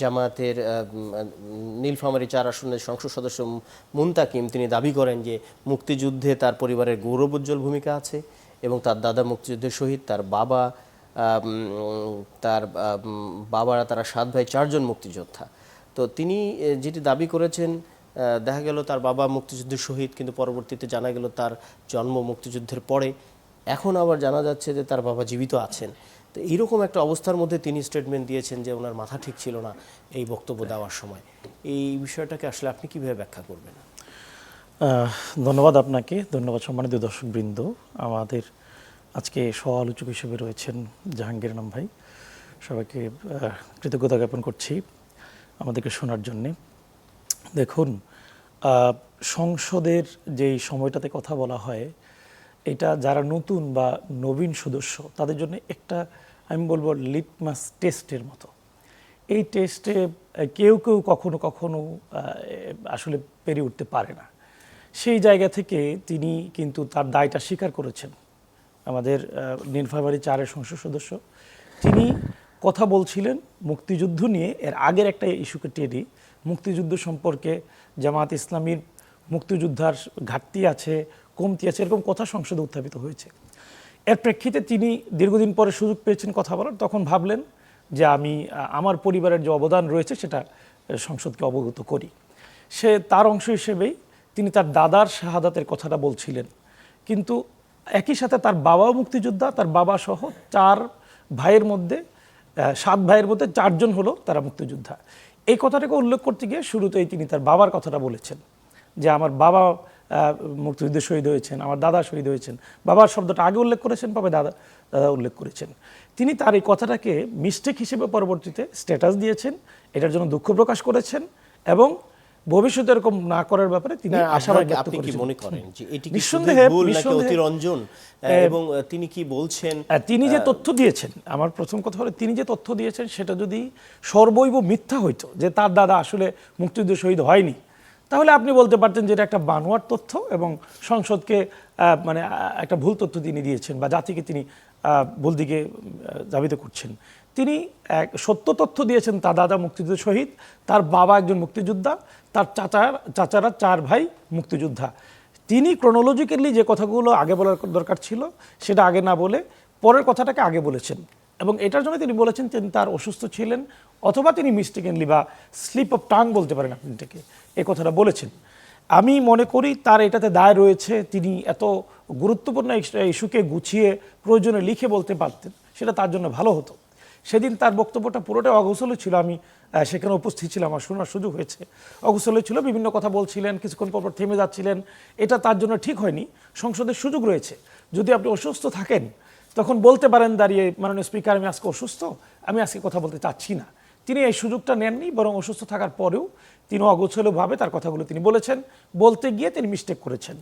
জামায়াতের নীলফামারী ৪ আসনের সংসদ সদস্য মুনতাকিম তিনি দাবি করেন যে মুক্তিযুদ্ধে তার পরিবারের গৌরবোজ্জ্বল ভূমিকা আছে এবং তার দাদা মুক্তিযুদ্ধের শহীদ, তার বাবারা তারা ৭ ভাই ৪ জন মুক্তিযোদ্ধা। তো তিনি যেটি দাবি করেছেন, দেখা গেল তার বাবা মুক্তিযুদ্ধের শহীদ, কিন্তু পরবর্তীতে জানা গেল তার জন্ম মুক্তিযুদ্ধের পরে। এখন আবার জানা যাচ্ছে যে তার বাবা জীবিত আছেন। তো এইরকম একটা অবস্থার মধ্যে তিনি স্টেটমেন্ট দিয়েছেন যে ওনার মাথা ঠিক ছিল না এই বক্তব্য দেওয়ার সময়। এই বিষয়টাকে আসলে আপনি কিভাবে ব্যাখ্যা করবেন? ধন্যবাদ আপনাকে, ধন্যবাদ সম্মানিত দর্শকবৃন্দ। আমাদের আজকে সহ-আলোচক হিসেবে রয়েছেন জাহাঙ্গীর আলম ভাই, সবাইকে কৃতজ্ঞতা জ্ঞাপন করছি আমাদেরকে শোনার জন্যে। দেখুন, সংসদের যেই সময়টাতে কথা বলা হয়, এটা যারা নতুন বা নবীন সদস্য তাদের জন্য একটা, আমি বলবো, লিটমাস টেস্টের মতো। এই টেস্টে কেউ কেউ কখনো কখনো আসলে পেরে উঠতে পারে না। সেই জায়গা থেকে তিনি কিন্তু তার দায়টা স্বীকার করেছেন। আমাদের নীলফামারী ৪-এর সংসদ সদস্য তিনি কথা বলছিলেন মুক্তিযুদ্ধ নিয়ে। এর আগের একটা ইস্যুকে টেনে মুক্তিযুদ্ধ সম্পর্কে জামায়াত ইসলামীর মুক্তিযোদ্ধার ঘাটতি আছে, কমতি আছে, এরকম কথা সংসদে উত্থাপিত হয়েছে। এর প্রেক্ষিতে তিনি দীর্ঘদিন পরে সুযোগ পেয়েছেন কথা বলার। তখন ভাবলেন যে আমি আমার পরিবারের যে অবদান রয়েছে সেটা সংসদকে অবগত করি। সে তার অংশ হিসেবেই তিনি তার দাদার শাহাদাতের কথাটা বলছিলেন। কিন্তু একই সাথে তার বাবাও মুক্তিযোদ্ধা, তার বাবা সহ ৪ ভাইয়ের মধ্যে ৭ ভাইয়ের মধ্যে ৪ জন হলো তারা মুক্তিযোদ্ধা। এই কথাটাকে উল্লেখ করতে গিয়ে শুরুতেই তিনি তার বাবার কথাটা বলেছেন যে আমার বাবা মুক্তিযুদ্ধে শহীদ হয়েছেন, আমার দাদা শহীদ হয়েছেন। বাবার শব্দটা আগে উল্লেখ করেছেন, তবে দাদা উল্লেখ করেছেন। তিনি তার এই কথাটাকে মিস্টেক হিসেবে পরবর্তীতে স্ট্যাটাস দিয়েছেন, এটার জন্য দুঃখ প্রকাশ করেছেন এবং ভবিষ্যতে এরকম না করার ব্যাপারে তিনি আশাবাদ ব্যক্ত করেছেন। আপনি কি মনে করেন যে এটি নিঃসন্দেহে ভুল নাকি অতিরঞ্জন, এবং তিনি কি বলছেন? তিনি যে তথ্য দিয়েছেন, আমার প্রথম কথা হলো তিনি যে তথ্য দিয়েছেন সেটা যদি সর্বৈব মিথ্যা হইতো, যে তার দাদা আসলে মুক্তিযুদ্ধে শহীদ হয়নি, তাহলে আপনি বলতে পারতেন যে এটা একটা বানোয়ার তথ্য এবং সংসদকে মানে একটা ভুল তথ্য তিনি দিয়েছেন বা জাতিকে তিনি ভুল দিকে ধাবিত করছেন। তিনি এক সত্য তথ্য দিয়েছেন, তার দাদা মুক্তিযুদ্ধ শহীদ, তার বাবা একজন মুক্তিযোদ্ধা, তার চাচারা ৪ ভাই মুক্তিযোদ্ধা। তিনি ক্রোনোলজিক্যালি যে কথাগুলো আগে বলার দরকার ছিল সেটা আগে না বলে পরের কথাটাকে আগে বলেছেন। এবং এটার জন্য তিনি বলেছেন তিনি তার অসুস্থ ছিলেন, অথবা তিনি মিস্টেকেনলি বা স্লিপ অফ টাং বলতে পারেন আপনি এটাকে, এই কথাটা বলেছেন। আমি মনে করি তার এটাতে দায় রয়েছে। তিনি এত গুরুত্বপূর্ণ ইস্যুকে গুছিয়ে প্রয়োজনে লিখে বলতে পারতেন, সেটা তার জন্য ভালো হতো। সেদিন তার বক্তব্যটা পুরোটাই অগোছালো ছিল। আমি সেখানে উপস্থিত ছিলাম, আমার শোনার সুযোগ হয়েছে। অগোছালো ছিল, বিভিন্ন কথা বলছিলেন, কিছুক্ষণ পর থেমে যাচ্ছিলেন। এটা তার জন্য ঠিক হয়নি। সংসদের সুযোগ রয়েছে, যদি আপনি অসুস্থ থাকেন তখন বলতে পারেন দাঁড়িয়ে, মাননীয় স্পিকার আমি আজকে অসুস্থ, আমি আজকে কথা বলতে চাচ্ছি না। তিনি এই সুযোগটা নেননি, বরং অসুস্থ থাকার পরেও তিনি অগোছালোভাবে তার কথাগুলো তিনি বলেছেন। বলতে গিয়ে তিনি মিস্টেক করেছেন।